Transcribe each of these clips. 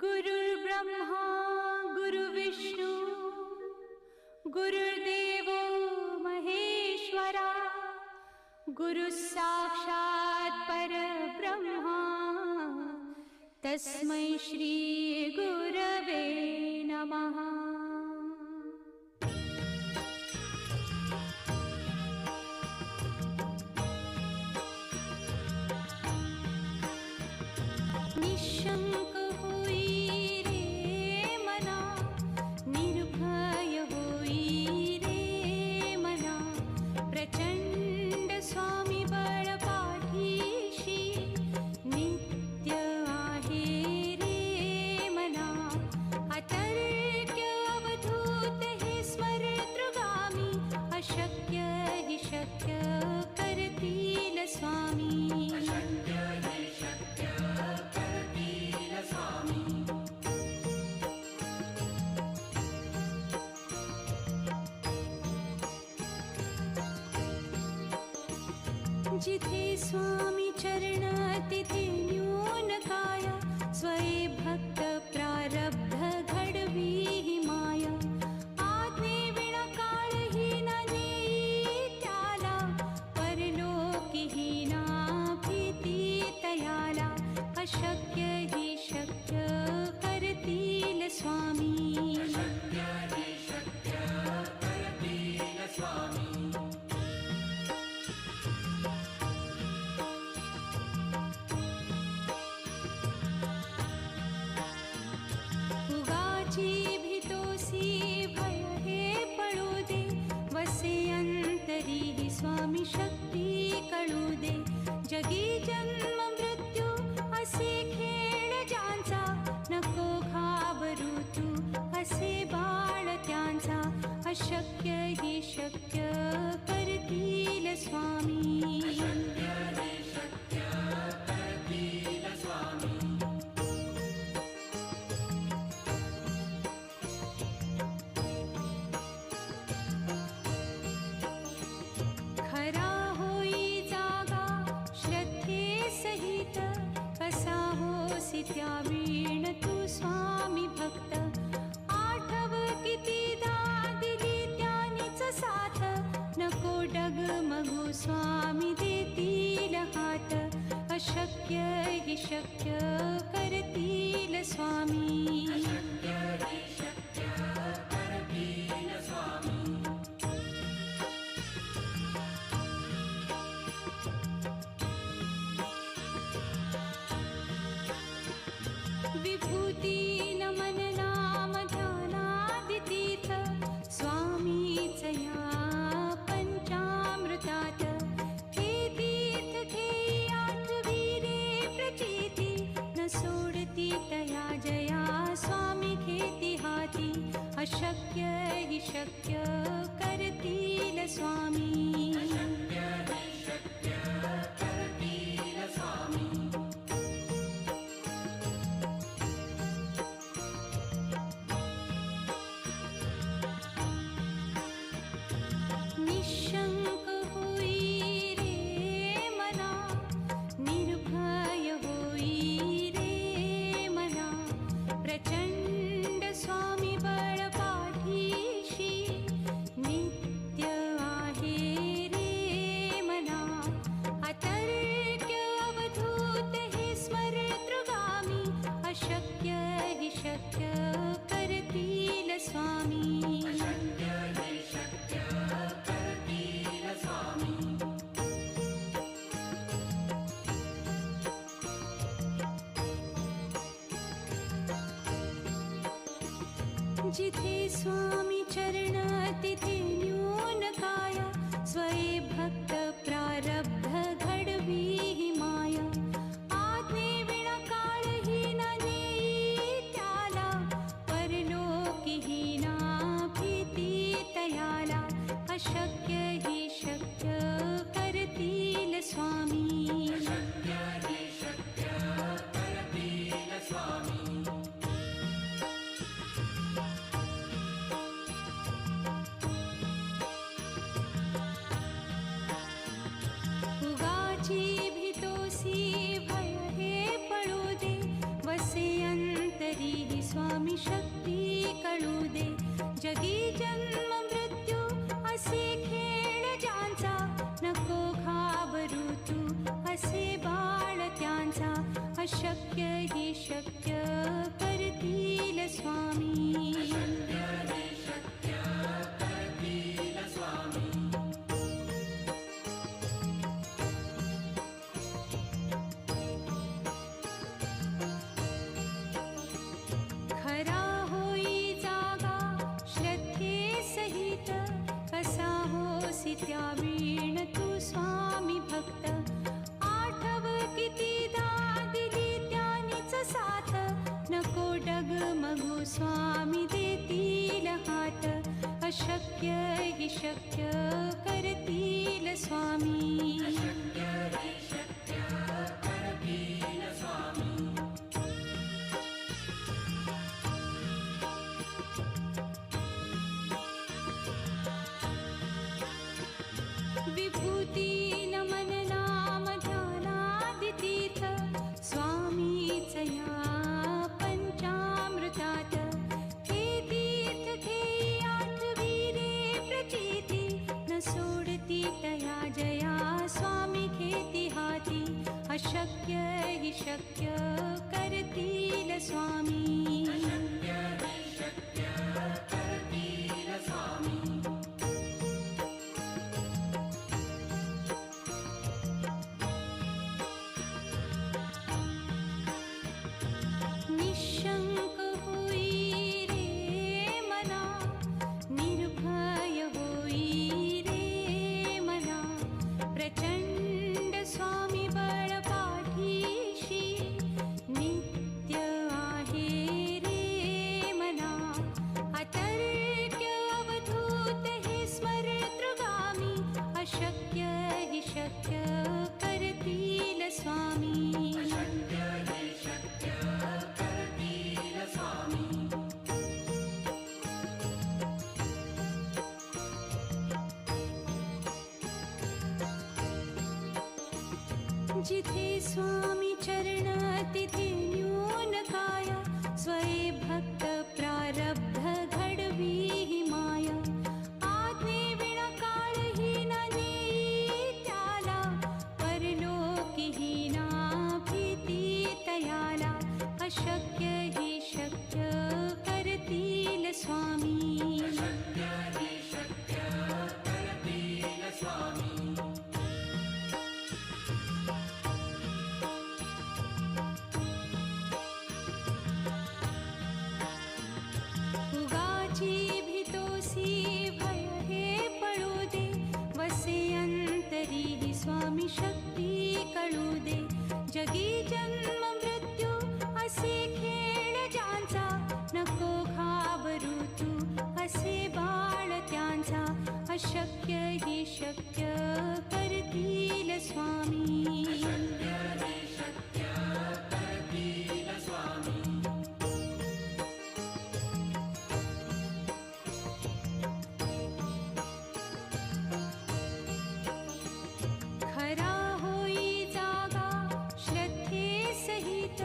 गुरुर्ब्रह्मा गुरुविष्णु गुरुर्देवो महेश्वरा गुरुः साक्षात् परब्रह्मा तस्मै श्री गुरवे नमः। निशंक होई रे मना, निर्भय होई रे मना, प्रचंड स्वामी बळ पाठीशी नित्य आहे रे मना। अतर्क्य अवधूत हे स्मरतृगामी, अशक्य हि शक्य करतील स्वामी। जिथे स्वामी चरण तिथे न्यून काया, स्वये भक्त प्रारब्ध घडवी ही माया। आज्ञे विना काळहीन नेई त्याला, परलोकीहीना भीती तयाला। अशक्य हि शक्य करतील स्वामी। भीतोसी भय हे पळू दे, वसे अंतरी ही स्वामी शक्ती कळू दे। जगी जन्म मृत्यू असे खेळ ज्यांचा, नको घाबरू तू असे बाळ त्यांचा। अशक्य ही शक्य करतील स्वामी। खरा होई जागा श्रद्धे सहित, कसा होसी त्या वीण तू स्वामी भक्त। आठव कितीदा दिली त्यानीच साथ, नको डगमगू स्वामी देतील हात। अशक्य हि शक्य करतील स्वामी। विभूती नमन नाम ध्यानादितीर्थ, स्वामीच या पंचामृतात। हे तीर्थ घेई आठवी रे प्रचिती, न सोडती तया जया स्वामी घेती हाती। अशक्य हि शक्य करतील स्वामी। निशंक होई रे मना, निर्भय होई रे मना, प्रचंड स्वामी बळ पाठीशी नित्य आहे रे मना। अतर्क्य अवधूत हे स्मरतृगामी, अशक्य हि शक्य करतील स्वामी। जिथे स्वामी चरण तिथे न्यून काया, स्वये भक्त प्रारब्ध घडवी ही माया। आज्ञे विना काळहीन नेई त्याला, परलोकीहीना भीती तयाला। अशक्य हि शक्य करतील स्वामी। हि शक्य करतील स्वामी. खरा होई जागा श्रद्धे सहित, कसा होसी त्या वीण तू स्वामी भक्त. आठव कितीदा दिली त्यानीच साथ, नको डगमगू स्वामी देतील हात. अशक्य हि शक्य करतील स्वामी. विभूती नमन नाम ध्यानादितीर्थ, स्वामीच या पंचामृतात. हे तीर्थ घेई आठवी रे प्रचिती, न सोडती तया जया स्वामी घेती हाती. अशक्य हि शक्य करतील स्वामी. निशंक होई रे मना, निर्भय होई रे मना. प्रचंड स्वामी बळ पाठीशी, नित्य आहे रे मना. अतर्क्य अवधूत हे स्मरतृगामी, अशक्य हि शक्य करतील स्वामी. जिथे स्वामी चरण तिथे न्यून काय, स्वये भक्त प्रारब्ध घडवी हि माया. आज्ञे विना काळहीन नेई त्याला, परलोकीहीना भीती तयाला. अशक्य हि शक्य करतील स्वामी. उगाची भीतोसी भय हे पळू दे, वसे अंतरी हि स्वामी शक्ती कळू दे. जगी जन्म मृत्यू असे खेळ ज्यांचा, नको घाबरू तू असे बाळ त्यांचा. अशक्य हि शक्य करतील स्वामी. खरा होई जागा श्रद्धे सहित,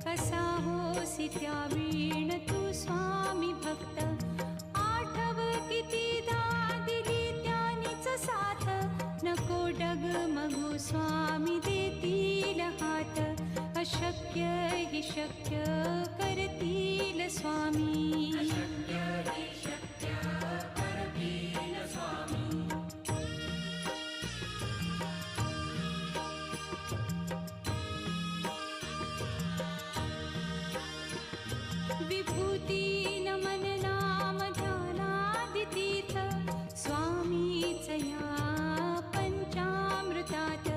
कसा होसी त्या वीण तू स्वामी भक्त. आठव कितीदा दिली त्यानीच साथ, नको डगमगू स्वामी देतील हात. अशक्य हि शक्य करतील स्वामी. विभूती नमन नाम ध्यानादितीर्थ, स्वामीच या पंचामृतात.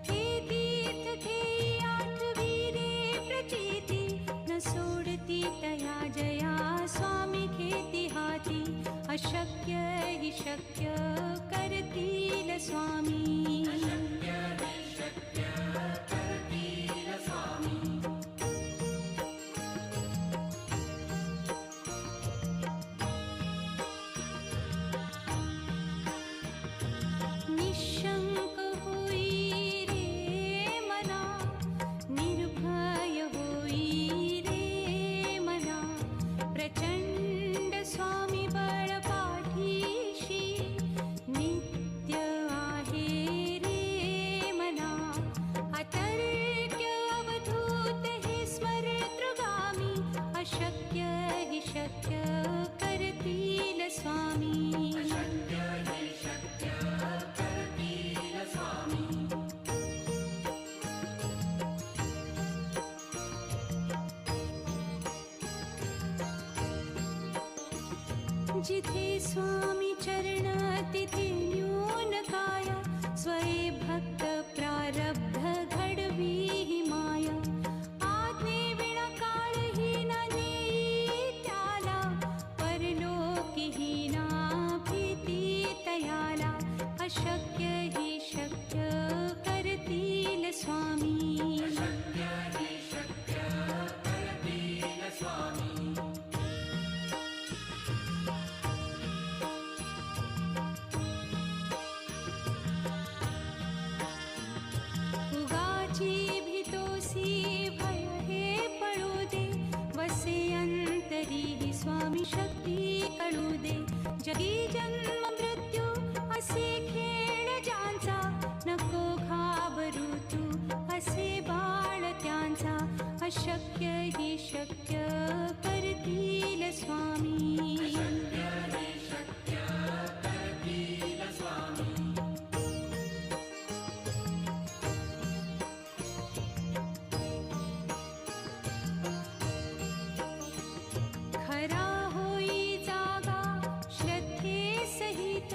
हे तीर्थ घेई आठवी रे प्रचिती, न सोडती तया जया स्वामी जिथे स्वामी चरण तिथे न्यून काय स्वये भक्त प्रारब्ध घडवी ही माया आज्ञे विना काळही न नेई त्याला परलोकी ही ना भीती तयाला अशक्य ही शक्य करतील स्वामी उगाची भीतोसी भय हे पळू दे वसे अंतरी ही स्वामी शक्ती कळू दे जगी जन्म मृत्यू असे खेळ ज्यांचा नको घाबरू तू असे बाळ त्यांचा अशक्य ही शक्य करतील स्वामी खरा होई जागा श्रद्धे सहित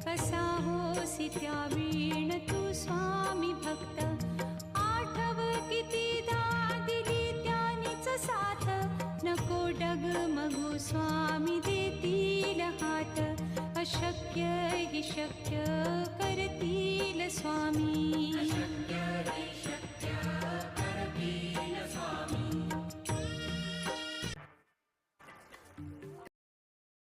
कसा होसी त्या वीण तू स्वामी भक्त आठव कितीदा दिली त्यानीच साथ नको डगमगू स्वामी देतील हात अशक्य ही शक्य